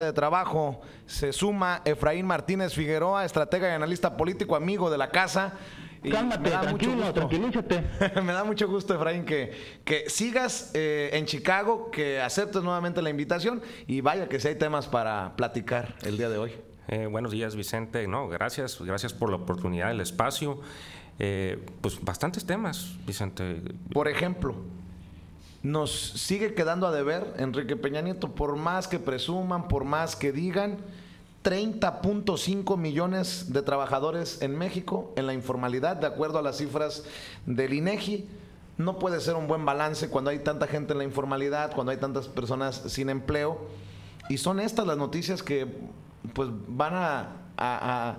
de trabajo se suma Efraín Martínez Figueroa, estratega y analista político, amigo de la casa. Y cálmate, tranquilo, tranquilízate. Me da mucho gusto, Efraín, que sigas en Chicago, que aceptes nuevamente la invitación y vaya que si hay temas para platicar el día de hoy. Buenos días, Vicente. No, gracias por la oportunidad, el espacio. Pues bastantes temas, Vicente. Por ejemplo, nos sigue quedando a deber Enrique Peña Nieto, por más que presuman, por más que digan, 30.5 millones de trabajadores en México en la informalidad, de acuerdo a las cifras del INEGI. No puede ser un buen balance cuando hay tanta gente en la informalidad, cuando hay tantas personas sin empleo. Y son estas las noticias que pues van a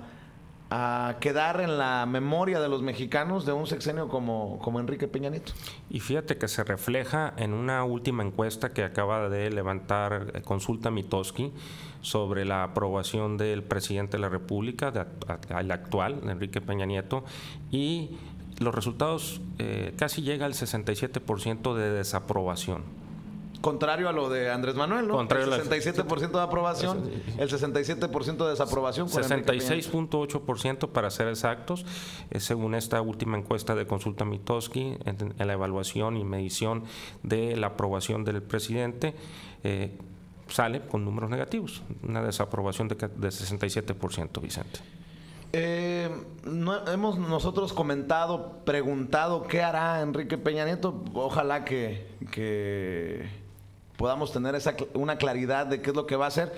quedar en la memoria de los mexicanos de un sexenio como Enrique Peña Nieto. Y fíjate que se refleja en una última encuesta que acaba de levantar Consulta Mitofsky sobre la aprobación del presidente de la República, el actual, Enrique Peña Nieto, y los resultados casi llega al 67% de desaprobación. Contrario a lo de Andrés Manuel, ¿no? Contrario el 67% de aprobación, el 67% de desaprobación. 66.8% para ser exactos, según esta última encuesta de Consulta Mitofsky, en la evaluación y medición de la aprobación del presidente, sale con números negativos, una desaprobación de 67%, Vicente. Hemos nosotros preguntado qué hará Enrique Peña Nieto. Ojalá que podamos tener una claridad de qué es lo que va a hacer.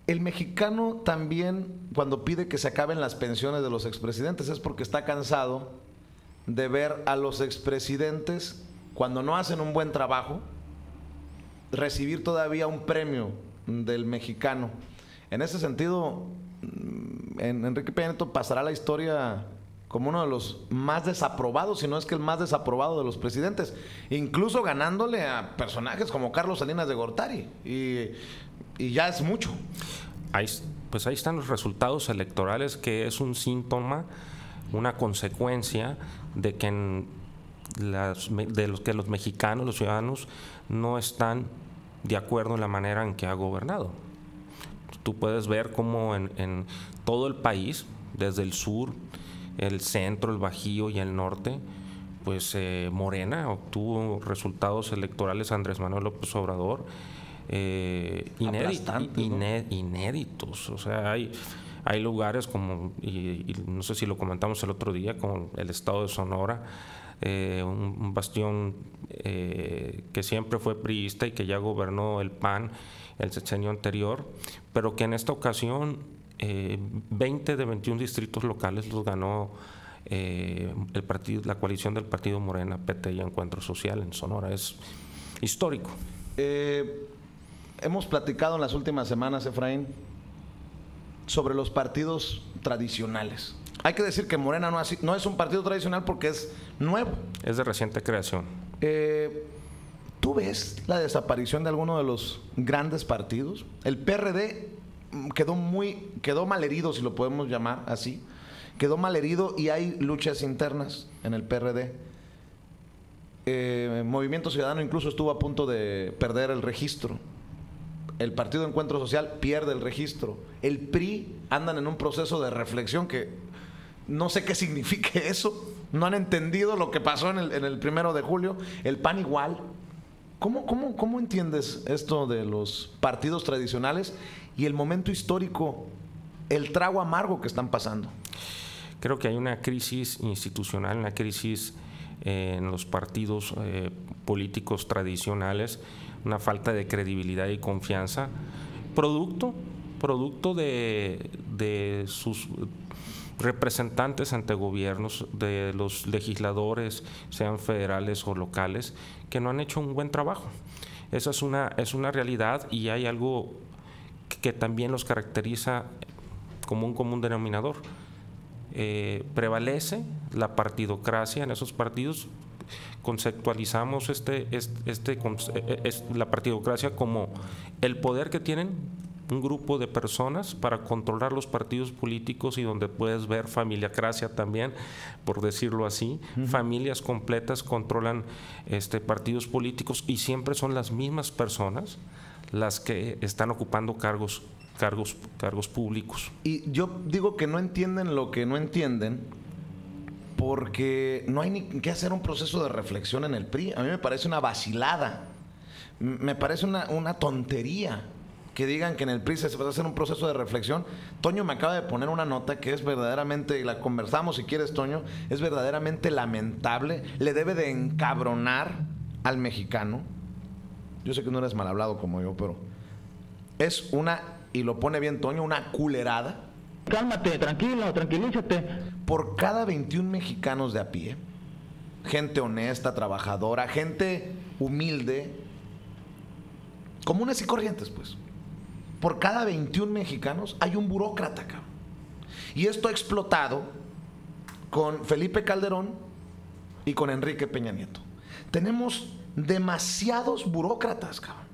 El mexicano también, cuando pide que se acaben las pensiones de los expresidentes, es porque está cansado de ver a los expresidentes, cuando no hacen un buen trabajo, recibir todavía un premio del mexicano. En ese sentido, Enrique Peña Nieto pasará a la historia como uno de los más desaprobados, si no es que el más desaprobado de los presidentes, incluso ganándole a personajes como Carlos Salinas de Gortari, y ya es mucho. Pues ahí están los resultados electorales, que es un síntoma, una consecuencia de que los mexicanos, los ciudadanos, no están de acuerdo en la manera en que ha gobernado. Tú puedes ver cómo en todo el país, desde el sur, el centro, el Bajío y el norte, pues Morena obtuvo resultados electorales, Andrés Manuel López Obrador, inéditos. O sea, hay lugares como, y no sé si lo comentamos el otro día, como el estado de Sonora, un bastión que siempre fue priista y que ya gobernó el PAN el sexenio anterior, pero que en esta ocasión 20 de 21 distritos locales los ganó la coalición del partido Morena, PT y Encuentro Social en Sonora. Es histórico. Hemos platicado en las últimas semanas, Efraín, sobre los partidos tradicionales. Hay que decir que Morena no es un partido tradicional porque es nuevo. Es de reciente creación. ¿Tú ves la desaparición de alguno de los grandes partidos? El PRD quedó malherido, si lo podemos llamar así. Quedó malherido y hay luchas internas en el PRD. Movimiento Ciudadano incluso estuvo a punto de perder el registro. El Partido Encuentro Social pierde el registro. El PRI andan en un proceso de reflexión que no sé qué signifique eso. No han entendido lo que pasó en el 1 de julio. El PAN igual. ¿Cómo entiendes esto de los partidos tradicionales y el momento histórico, el trago amargo que están pasando? Creo que hay una crisis institucional, una crisis en los partidos políticos tradicionales, una falta de credibilidad y confianza, producto de sus representantes ante gobiernos, de los legisladores, sean federales o locales, que no han hecho un buen trabajo. Esa es una realidad, y hay algo que también los caracteriza como un común denominador. Prevalece la partidocracia en esos partidos. Conceptualizamos la partidocracia como el poder que tienen un grupo de personas para controlar los partidos políticos, y donde puedes ver familiacracia también, por decirlo así. Familias completas controlan partidos políticos, y siempre son las mismas personas las que están ocupando cargos públicos. Y yo digo que no entienden lo que no entienden porque no hay ni que hacer un proceso de reflexión en el PRI. A mí me parece una vacilada, me parece una tontería que digan que en el PRI se va a hacer un proceso de reflexión. Toño me acaba de poner una nota que es verdaderamente, y la conversamos si quieres, Toño, es verdaderamente lamentable, le debe de encabronar al mexicano. Yo sé que no eres mal hablado como yo, pero es una, y lo pone bien Toño, una culerada. Cálmate, tranquilo, tranquilízate. Por cada 21 mexicanos de a pie, gente honesta, trabajadora, gente humilde, comunes y corrientes, pues. Por cada 21 mexicanos hay un burócrata, cabrón. Y esto ha explotado con Felipe Calderón y con Enrique Peña Nieto. Tenemos demasiados burócratas, cabrón.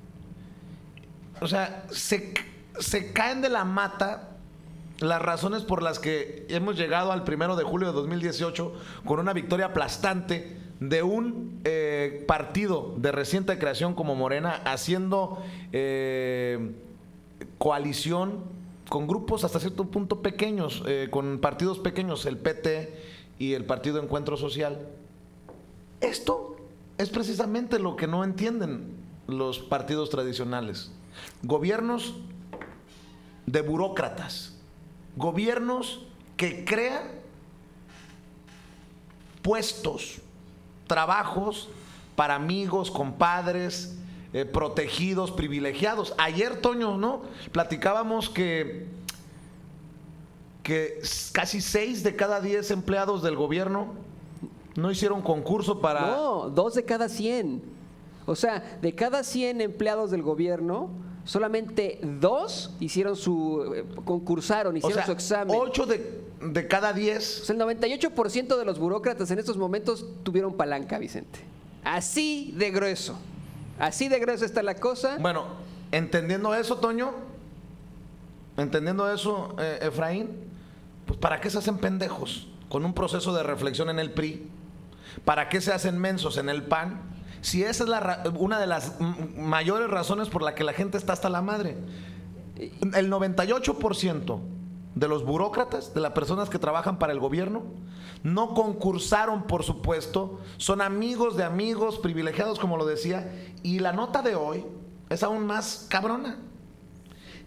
O sea, se caen de la mata las razones por las que hemos llegado al 1 de julio de 2018 con una victoria aplastante de un partido de reciente creación como Morena, haciendo coalición con grupos hasta cierto punto pequeños, con partidos pequeños, el PT y el Partido Encuentro Social. Esto es precisamente lo que no entienden los partidos tradicionales. Gobiernos de burócratas, gobiernos que crean puestos, trabajos para amigos, compadres, protegidos, privilegiados. Ayer, Toño, ¿no? Platicábamos que casi 6 de cada 10 empleados del gobierno no hicieron concurso para... No, 2 de cada 100. O sea, de cada 100 empleados del gobierno, solamente 2 hicieron concursaron, hicieron su examen. 8 de cada 10. O sea, el 98% de los burócratas en estos momentos tuvieron palanca, Vicente. Así de grueso. Así de grueso está la cosa. Bueno, entendiendo eso, Toño, entendiendo eso, Efraín, pues ¿para qué se hacen pendejos con un proceso de reflexión en el PRI? ¿Para qué se hacen mensos en el PAN? Si esa es una de las mayores razones por la que la gente está hasta la madre. El 98% de los burócratas, de las personas que trabajan para el gobierno, no concursaron, por supuesto, son amigos de amigos, privilegiados, como lo decía, y la nota de hoy es aún más cabrona,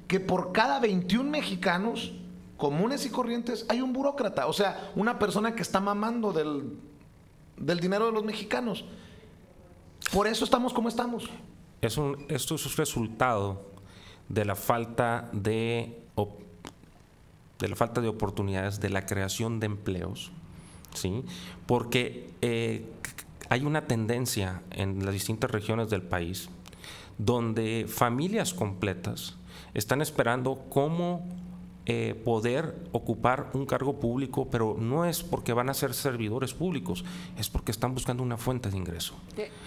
que por cada 21 mexicanos comunes y corrientes hay un burócrata, o sea, una persona que está mamando del dinero de los mexicanos. Por eso estamos como estamos. Esto es resultado de la falta de oportunidades, de la creación de empleos, ¿sí? Porque hay una tendencia en las distintas regiones del país donde familias completas están esperando cómo poder ocupar un cargo público, pero no es porque van a ser servidores públicos, es porque están buscando una fuente de ingreso.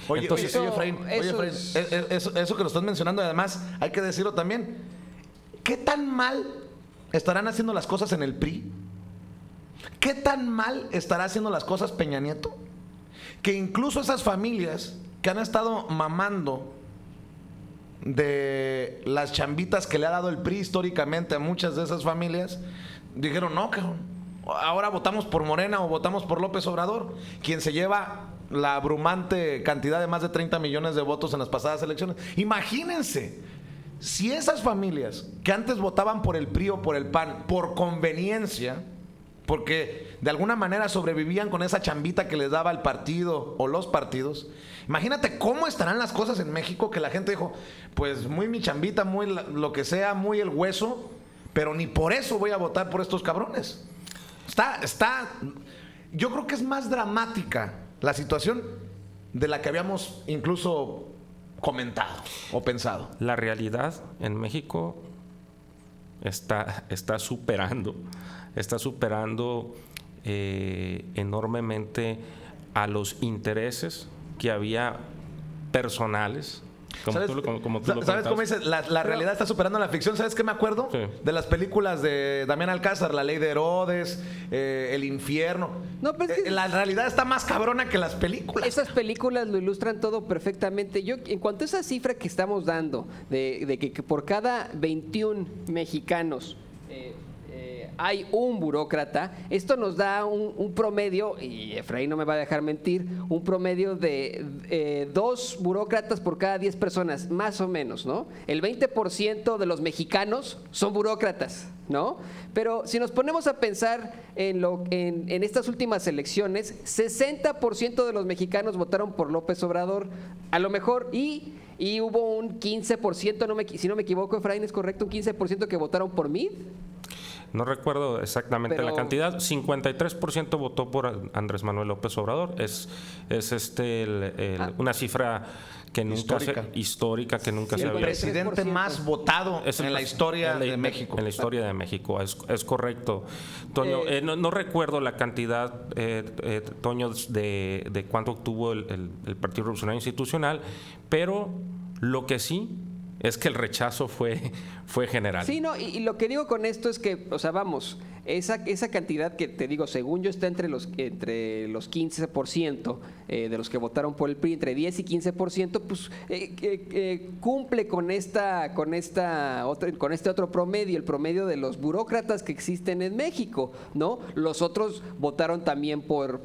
Oye, Efraín, eso que lo estás mencionando, además hay que decirlo también, ¿qué tan mal estarán haciendo las cosas en el PRI? ¿Qué tan mal estará haciendo las cosas Peña Nieto? Que incluso esas familias que han estado mamando de las chambitas que le ha dado el PRI históricamente a muchas de esas familias, dijeron, no, cabrón, ahora votamos por Morena o votamos por López Obrador, quien se lleva la abrumante cantidad de más de 30 millones de votos en las pasadas elecciones. Imagínense, si esas familias que antes votaban por el PRI o por el PAN por conveniencia, porque de alguna manera sobrevivían con esa chambita que les daba el partido o los partidos, imagínate cómo estarán las cosas en México, que la gente dijo, pues muy mi chambita, muy lo que sea, muy el hueso, pero ni por eso voy a votar por estos cabrones. Yo creo que es más dramática la situación de la que habíamos incluso comentado o pensado. La realidad en México está superando enormemente a los intereses que había personales ¿Sabes cómo dices? La realidad está superando la ficción. ¿Sabes qué me acuerdo? Sí. De las películas de Damián Alcázar, La Ley de Herodes, El Infierno. No, pero es que la realidad está más cabrona que las películas. esas películas lo ilustran todo perfectamente. Yo, en cuanto a esa cifra que estamos dando, de que por cada 21 mexicanos hay un burócrata, esto nos da un promedio, y Efraín no me va a dejar mentir, un promedio de 2 burócratas por cada 10 personas, más o menos, ¿no? El 20% de los mexicanos son burócratas, ¿no? Pero si nos ponemos a pensar en estas últimas elecciones, 60% de los mexicanos votaron por López Obrador, a lo mejor, y hubo un 15%, si no me equivoco, Efraín, ¿es correcto? Un 15% que votaron por mí. No recuerdo exactamente Pero la cantidad. 53% votó por Andrés Manuel López Obrador. Es una cifra que nunca histórica, que nunca se El había. presidente más votado en la historia de México. En la historia de México, es correcto. Toño, no recuerdo la cantidad, Toño, de cuánto obtuvo el Partido Revolucionario Institucional, pero lo que sí es que el rechazo fue general. Sí, no, y lo que digo con esto es que, o sea, vamos, esa cantidad que te digo, según yo, está entre los 15% de los que votaron por el PRI, entre 10 y 15%, pues cumple con este otro promedio, el promedio de los burócratas que existen en México, ¿no? Los otros votaron también por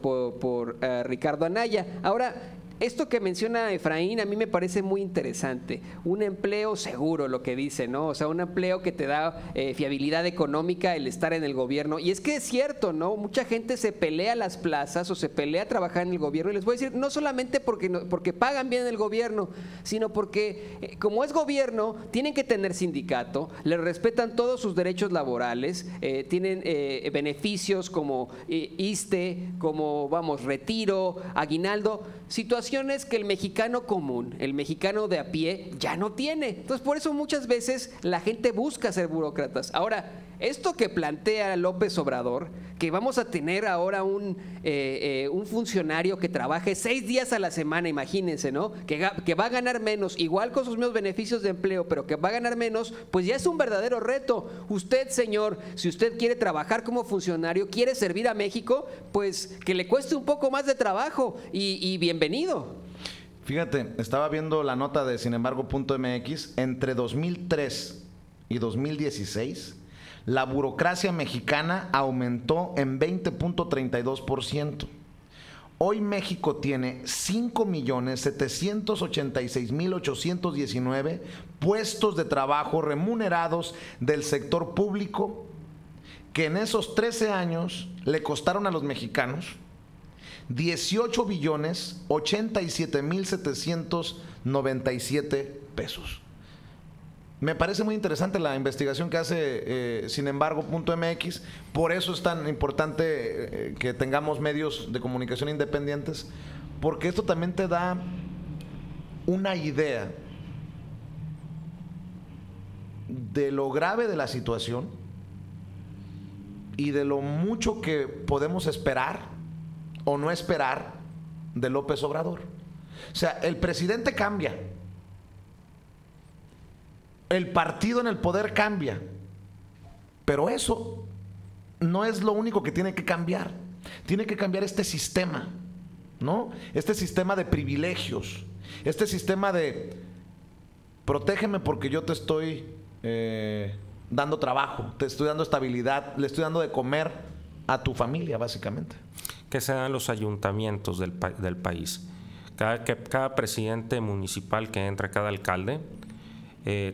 Ricardo Anaya. Ahora, esto que menciona Efraín a mí me parece muy interesante. Un empleo seguro, lo que dice, ¿no? O sea, un empleo que te da fiabilidad económica el estar en el gobierno. Y es que es cierto, ¿no? Mucha gente se pelea a las plazas o se pelea a trabajar en el gobierno. Y les voy a decir, no solamente porque pagan bien en el gobierno, sino porque como es gobierno, tienen que tener sindicato, les respetan todos sus derechos laborales, tienen beneficios como ISSSTE, como, vamos, retiro, aguinaldo, situaciones que el mexicano común, el mexicano de a pie, ya no tiene. Entonces, por eso muchas veces la gente busca ser burócratas. Ahora, esto que plantea López Obrador, que vamos a tener ahora un funcionario que trabaje 6 días a la semana, imagínense, ¿no? Que va a ganar menos, igual con sus mismos beneficios de empleo, pero que va a ganar menos, pues ya es un verdadero reto. Usted, señor, si usted quiere trabajar como funcionario, quiere servir a México, pues que le cueste un poco más de trabajo y bienvenido. Fíjate, estaba viendo la nota de sinembargo.mx. Entre 2003 y 2016, la burocracia mexicana aumentó en 20.32%. Hoy México tiene 5.786.819 puestos de trabajo remunerados del sector público, que en esos 13 años le costaron a los mexicanos 18.087.797 pesos. Me parece muy interesante la investigación que hace sinembargo.mx. Por eso es tan importante que tengamos medios de comunicación independientes, porque esto también te da una idea de lo grave de la situación y de lo mucho que podemos esperar o no esperar de López Obrador. O sea, el presidente cambia, el partido en el poder cambia, pero eso no es lo único que tiene que cambiar. Tiene que cambiar este sistema, ¿no? Este sistema de privilegios, este sistema de protégeme porque yo te estoy dando trabajo, te estoy dando estabilidad, le estoy dando de comer a tu familia, básicamente. Que sean los ayuntamientos del país. Cada presidente municipal que entra, cada alcalde,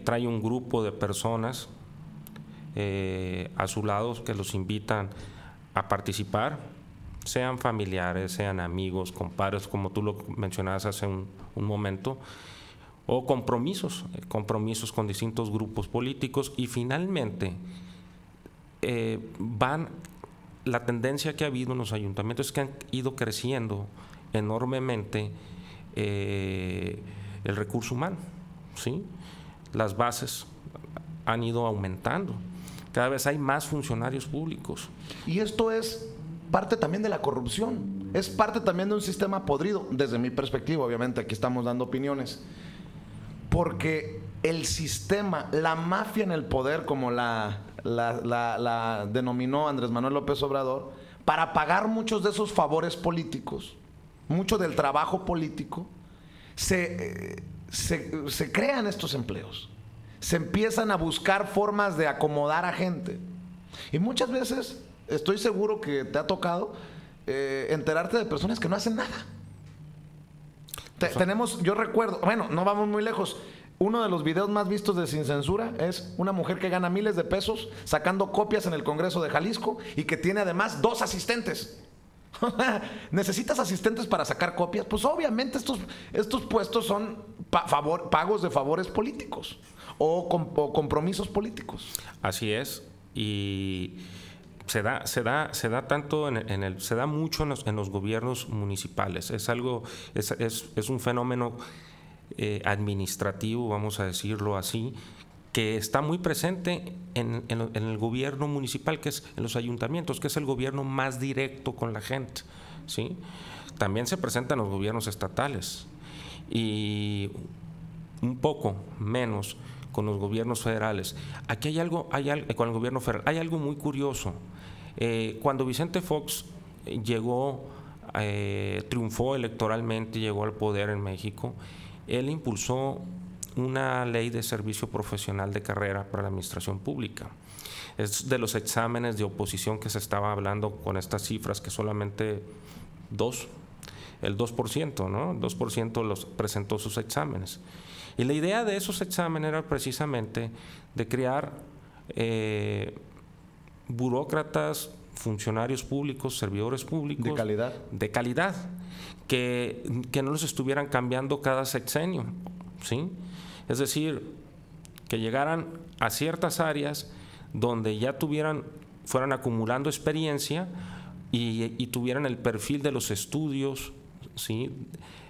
trae un grupo de personas a su lado que los invitan a participar, sean familiares, sean amigos, compadres, como tú lo mencionabas hace un momento, o compromisos con distintos grupos políticos, y finalmente la tendencia que ha habido en los ayuntamientos es que han ido creciendo enormemente el recurso humano, ¿sí? Las bases han ido aumentando, cada vez hay más funcionarios públicos. Y esto es parte también de la corrupción, es parte también de un sistema podrido, desde mi perspectiva, obviamente aquí estamos dando opiniones, porque el sistema, la mafia en el poder, como la denominó Andrés Manuel López Obrador, para pagar muchos de esos favores políticos, mucho del trabajo político, se crean estos empleos. Se empiezan a buscar formas de acomodar a gente. Y muchas veces, estoy seguro que te ha tocado enterarte de personas que no hacen nada. Tenemos, yo recuerdo, bueno, no vamos muy lejos. Uno de los videos más vistos de Sin Censura es una mujer que gana miles de pesos sacando copias en el Congreso de Jalisco y que tiene además 2 asistentes. ¿Necesitas asistentes para sacar copias? Pues obviamente estos puestos son pagos de favores políticos o compromisos políticos. Así es. Y se da tanto se da mucho en los gobiernos municipales. Es algo, es un fenómeno administrativo, vamos a decirlo así, que está muy presente en el gobierno municipal, que es en los ayuntamientos, que es el gobierno más directo con la gente, ¿sí? También se presenta en los gobiernos estatales y un poco menos con los gobiernos federales. Aquí hay algo con el gobierno federal, hay algo muy curioso. Cuando Vicente Fox triunfó electoralmente, llegó al poder en México, él impulsó una ley de servicio profesional de carrera para la administración pública. Es de los exámenes de oposición que se estaba hablando con estas cifras, que solamente el 2%, ¿no? El 2% los presentó sus exámenes. Y la idea de esos exámenes era precisamente de crear burócratas, funcionarios públicos, servidores públicos de calidad, que no los estuvieran cambiando cada sexenio, ¿sí? Es decir, que llegaran a ciertas áreas donde ya fueran acumulando experiencia y tuvieran el perfil de los estudios, ¿sí?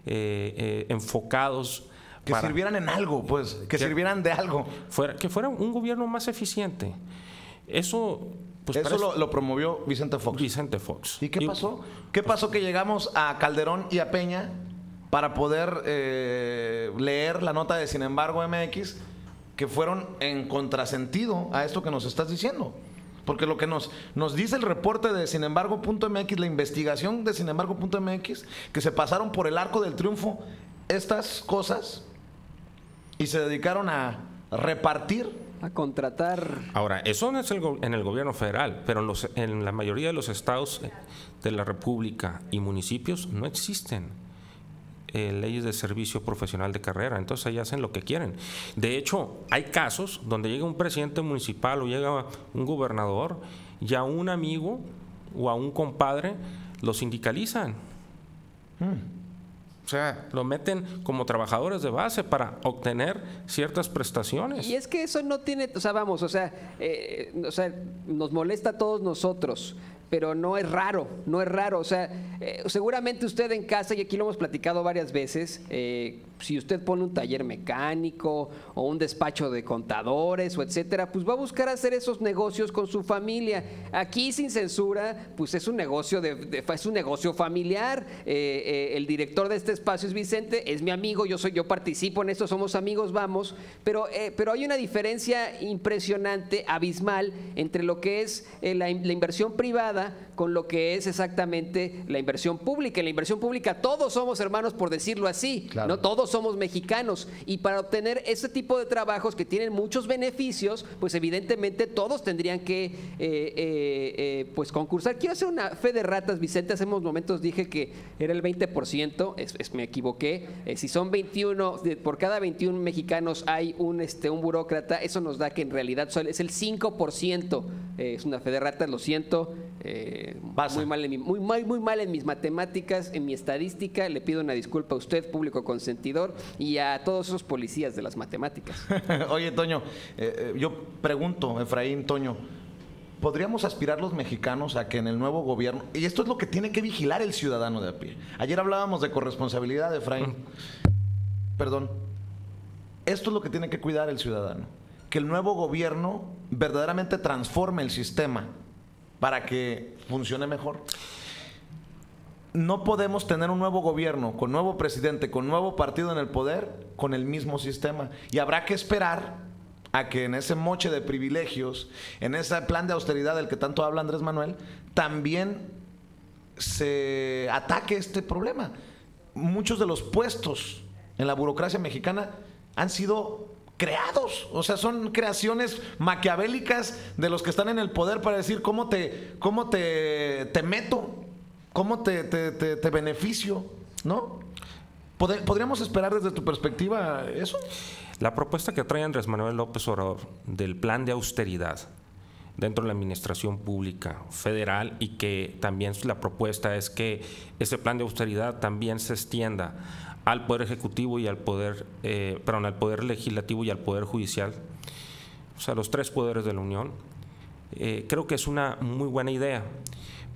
Enfocados. Que sirvieran en algo, pues, que sirvieran de algo. Que fuera un gobierno más eficiente. Eso... Pues eso lo promovió Vicente Fox. Vicente Fox. ¿Y qué pasó? ¿Qué pasó que llegamos a Calderón y a Peña para poder leer la nota de Sin Embargo MX, que fueron en contrasentido a esto que nos estás diciendo? Porque lo que nos dice el reporte de Sin Embargo.mx, la investigación de Sin Embargo.mx, que se pasaron por el arco del triunfo estas cosas y se dedicaron a repartir, a contratar. Ahora, eso no es en el gobierno federal, pero en la mayoría de los estados de la República y municipios no existen leyes de servicio profesional de carrera. Entonces ahí hacen lo que quieren. De hecho, hay casos donde llega un presidente municipal o llega un gobernador y a un amigo o a un compadre lo sindicalizan. O sea, lo meten como trabajadores de base para obtener ciertas prestaciones. Y es que eso no tiene, o sea, vamos, o sea, nos molesta a todos nosotros, pero no es raro, o sea, seguramente usted en casa, y aquí lo hemos platicado varias veces, si usted pone un taller mecánico o un despacho de contadores o etcétera, pues va a buscar hacer esos negocios con su familia. Aquí Sin Censura, pues es un negocio es un negocio familiar. El director de este espacio es Vicente, es mi amigo, yo participo en esto, somos amigos, vamos, pero hay una diferencia impresionante, abismal, entre lo que es la inversión privada con lo que es exactamente la inversión pública. En la inversión pública todos somos hermanos, por decirlo así, claro. ¿No? Todos somos mexicanos, y para obtener ese tipo de trabajos que tienen muchos beneficios, pues evidentemente todos tendrían que pues concursar. Quiero hacer una fe de ratas, Vicente. Hace unos momentos dije que era el 20%, me equivoqué. Si son 21, por cada 21 mexicanos hay un burócrata, eso nos da que en realidad es el 5%. Es una fe de ratas, lo siento. Muy mal en mis matemáticas, en mi estadística. Le pido una disculpa a usted, público consentidor, y a todos esos policías de las matemáticas. Oye, Toño, yo pregunto, Efraín, Toño, ¿podríamos aspirar los mexicanos a que en el nuevo gobierno, y esto es lo que tiene que vigilar el ciudadano de a pie? Ayer hablábamos de corresponsabilidad, Efraín. Perdón. Esto es lo que tiene que cuidar el ciudadano, que el nuevo gobierno verdaderamente transforme el sistema para que funcione mejor. no podemos tener un nuevo gobierno, con nuevo presidente, con nuevo partido en el poder, con el mismo sistema. Y habrá que esperar a que en ese moche de privilegios, en ese plan de austeridad del que tanto habla Andrés Manuel, también se ataque este problema. Muchos de los puestos en la burocracia mexicana han sido creados, o sea, son creaciones maquiavélicas de los que están en el poder para decir cómo te meto, cómo te beneficio, ¿no? ¿Podríamos esperar desde tu perspectiva eso? La propuesta que trae Andrés Manuel López Obrador del plan de austeridad dentro de la administración pública federal, y que también la propuesta es que ese plan de austeridad también se extienda al Poder Ejecutivo y al Poder, al Poder Legislativo y al Poder Judicial, o sea, los 3 poderes de la Unión. Creo que es una muy buena idea,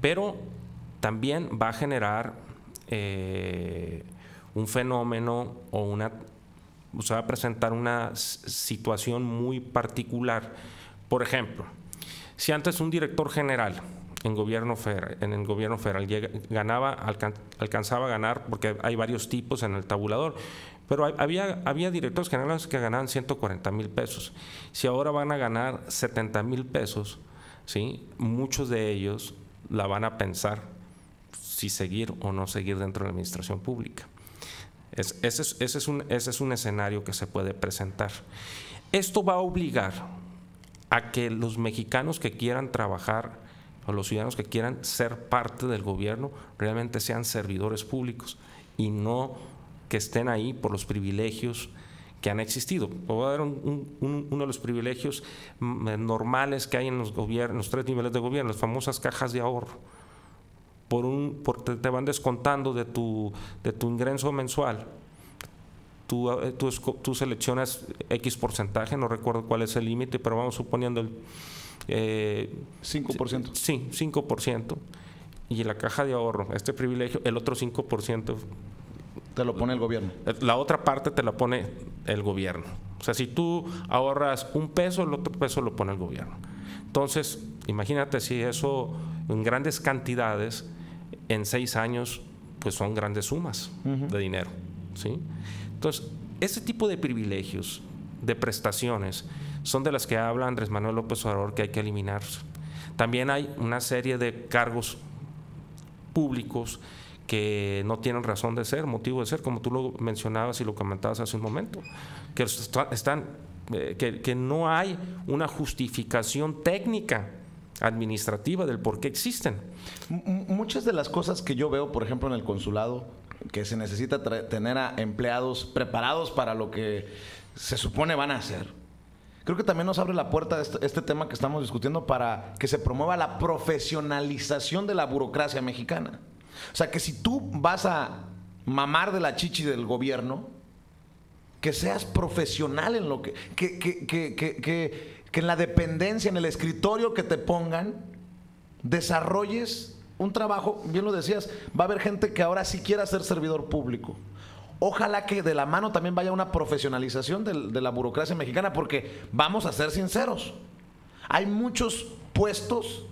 pero también va a generar un fenómeno o se va a presentar una situación muy particular. Por ejemplo, si antes un director general en el gobierno federal alcanzaba a ganar, porque hay varios tipos en el tabulador, pero había directores generales que ganaban 140,000 pesos. Si ahora van a ganar 70,000 pesos, ¿sí?, muchos de ellos la van a pensar si seguir o no seguir dentro de la administración pública. Ese es un escenario que se puede presentar. Esto va a obligar a que los mexicanos que quieran trabajar o los ciudadanos que quieran ser parte del gobierno realmente sean servidores públicos y no que estén ahí por los privilegios que han existido. Voy a dar uno de los privilegios normales que hay en los 3 niveles de gobierno, las famosas cajas de ahorro. Te van descontando de tu ingreso mensual. Tú seleccionas X porcentaje, no recuerdo cuál es el límite, pero vamos suponiendo el 5%. Sí, 5%. Y en la caja de ahorro, este privilegio, el otro 5%. Te lo pone el gobierno. La otra parte te la pone el gobierno. O sea, si tú ahorras $1, el otro peso lo pone el gobierno. Entonces, imagínate si eso en grandes cantidades, en 6 años, pues son grandes sumas de dinero, ¿sí? Entonces, ese tipo de privilegios, de prestaciones, son de las que habla Andrés Manuel López Obrador que hay que eliminar. También hay una serie de cargos públicos que no tienen razón de ser, motivo de ser, como tú lo mencionabas y lo comentabas hace un momento, que no hay una justificación técnica administrativa del por qué existen. Muchas de las cosas que yo veo, por ejemplo, en el consulado, que se necesita tener a empleados preparados para lo que se supone van a hacer, creo que también nos abre la puerta este tema que estamos discutiendo para que se promueva la profesionalización de la burocracia mexicana. O sea, que si tú vas a mamar de la chichi del gobierno, que seas profesional en lo que en la dependencia, en el escritorio que te pongan, desarrolles un trabajo. Bien lo decías, va a haber gente que ahora sí quiera ser servidor público. Ojalá que de la mano también vaya una profesionalización de la burocracia mexicana, porque vamos a ser sinceros, hay muchos puestos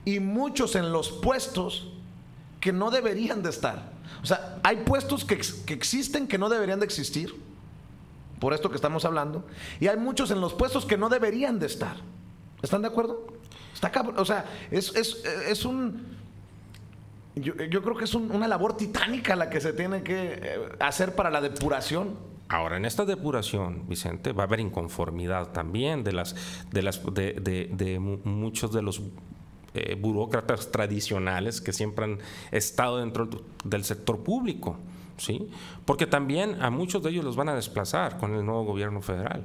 y muchos en los puestos que no deberían de estar. O sea, hay puestos que existen que no deberían de existir, por esto que estamos hablando, y hay muchos en los puestos que no deberían de estar. ¿Están de acuerdo? Está cabrón. O sea, yo creo que es una labor titánica la que se tiene que hacer para la depuración. Ahora, en esta depuración, Vicente, va a haber inconformidad también de muchos de los burócratas tradicionales que siempre han estado dentro del sector público, ¿sí? Porque también a muchos de ellos los van a desplazar con el nuevo gobierno federal.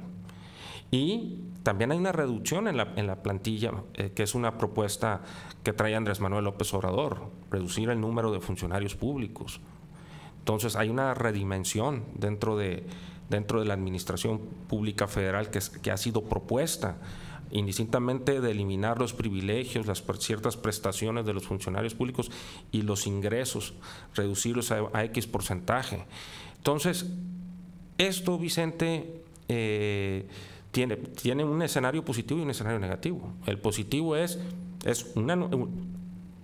Y también hay una reducción en la plantilla, que es una propuesta que trae Andrés Manuel López Obrador, reducir el número de funcionarios públicos. Entonces hay una redimensión dentro de la administración pública federal que ha sido propuesta, indistintamente de eliminar los privilegios, ciertas prestaciones de los funcionarios públicos y los ingresos, reducirlos a X porcentaje. Entonces, esto, Vicente, tiene un escenario positivo y un escenario negativo. El positivo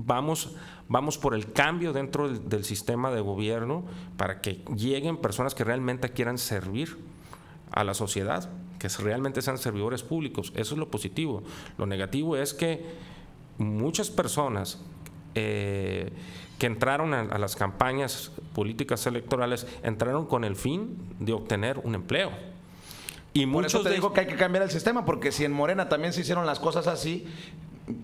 vamos por el cambio dentro del sistema de gobierno para que lleguen personas que realmente quieran servir a la sociedad, que realmente sean servidores públicos. Eso es lo positivo. Lo negativo es que muchas personas que entraron a las campañas políticas electorales entraron con el fin de obtener un empleo. Y Por muchos eso te de digo que hay que cambiar el sistema, porque si en Morena también se hicieron las cosas así,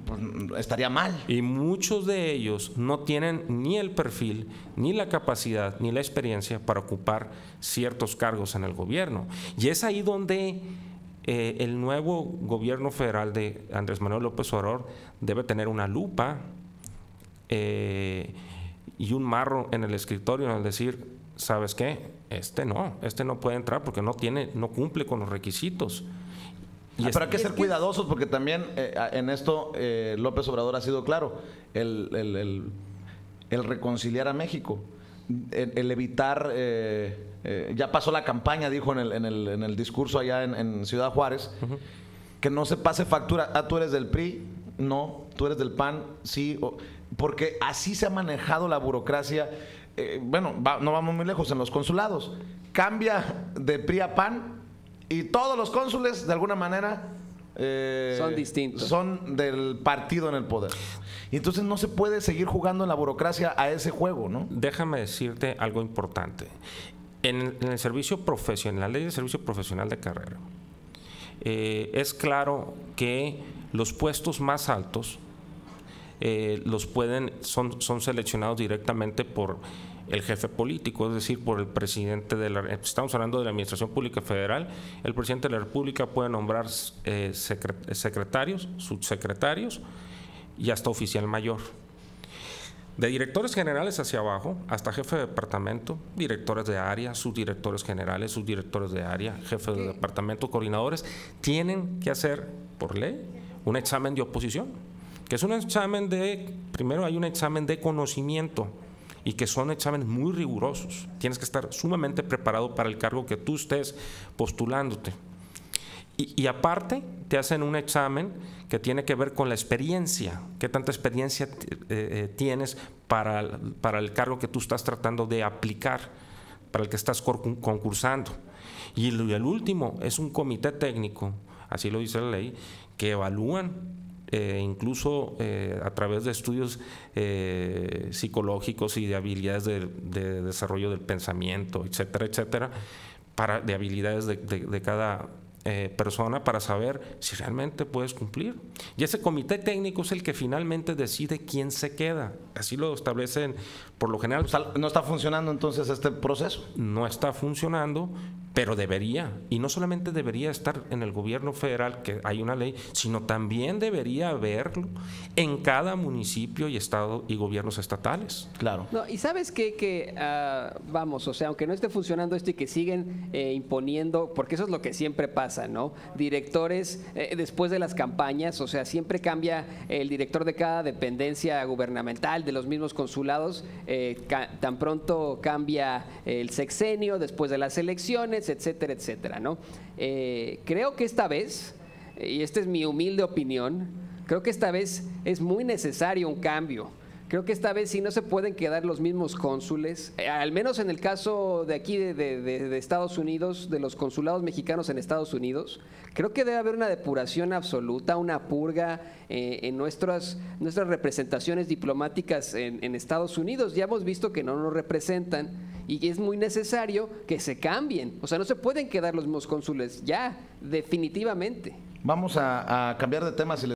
pues, estaría mal. Y muchos de ellos no tienen ni el perfil, ni la capacidad, ni la experiencia para ocupar ciertos cargos en el gobierno. Y es ahí donde el nuevo gobierno federal de Andrés Manuel López Obrador debe tener una lupa y un marro en el escritorio en el decir, ¿sabes qué? Este no puede entrar porque no cumple con los requisitos. Pero hay que ser cuidadosos porque también en esto López Obrador ha sido claro, el reconciliar a México, el evitar, ya pasó la campaña, dijo en el discurso allá en Ciudad Juárez, que no se pase factura, tú eres del PRI, no, tú eres del PAN, sí, porque así se ha manejado la burocracia. No vamos muy lejos, en los consulados, cambia de PRI a PAN y todos los cónsules de alguna manera son distintos, son del partido en el poder, y entonces no se puede seguir jugando en la burocracia a ese juego, ¿no? Déjame decirte algo importante. En el servicio profesional, en la ley de servicio profesional de carrera, es claro que los puestos más altos son seleccionados directamente por el jefe político, es decir, por el presidente estamos hablando de la Administración Pública Federal. El presidente de la República puede nombrar secretarios, subsecretarios y hasta oficial mayor. De directores generales hacia abajo, hasta jefe de departamento, directores de área, subdirectores generales, subdirectores de área, jefes de departamento, coordinadores, tienen que hacer, por ley, un examen de oposición, que es un examen primero hay un examen de conocimiento, y que son exámenes muy rigurosos. Tienes que estar sumamente preparado para el cargo que tú estés postulándote. Y aparte, te hacen un examen que tiene que ver con la experiencia. ¿Qué tanta experiencia tienes para el cargo que tú estás tratando de aplicar, para el que estás concursando? Y el último es un comité técnico, así lo dice la ley, que evalúan incluso a través de estudios psicológicos y de habilidades de desarrollo del pensamiento, etcétera, etcétera, de habilidades de cada persona para saber si realmente puedes cumplir. Y ese comité técnico es el que finalmente decide quién se queda. Así lo establecen por lo general. ¿No está funcionando entonces este proceso? No está funcionando, pero debería. Y no solamente debería estar en el gobierno federal, que hay una ley, sino también debería haberlo en cada municipio y estado y gobiernos estatales. Claro. No, y sabes qué, vamos, o sea, aunque no esté funcionando esto y que siguen imponiendo, porque eso es lo que siempre pasa, ¿no? Directores después de las campañas, o sea, siempre cambia el director de cada dependencia gubernamental, de los mismos consulados, tan pronto cambia el sexenio después de las elecciones, etcétera, etcétera, ¿no? Creo que esta vez, y esta es mi humilde opinión, creo que esta vez es muy necesario un cambio. Creo que esta vez sí no se pueden quedar los mismos cónsules, al menos en el caso de aquí de Estados Unidos, de los consulados mexicanos en Estados Unidos. Creo que debe haber una depuración absoluta, una purga en nuestras representaciones diplomáticas en Estados Unidos. Ya hemos visto que no nos representan y es muy necesario que se cambien. O sea, no se pueden quedar los mismos cónsules ya, definitivamente. Vamos a cambiar de tema si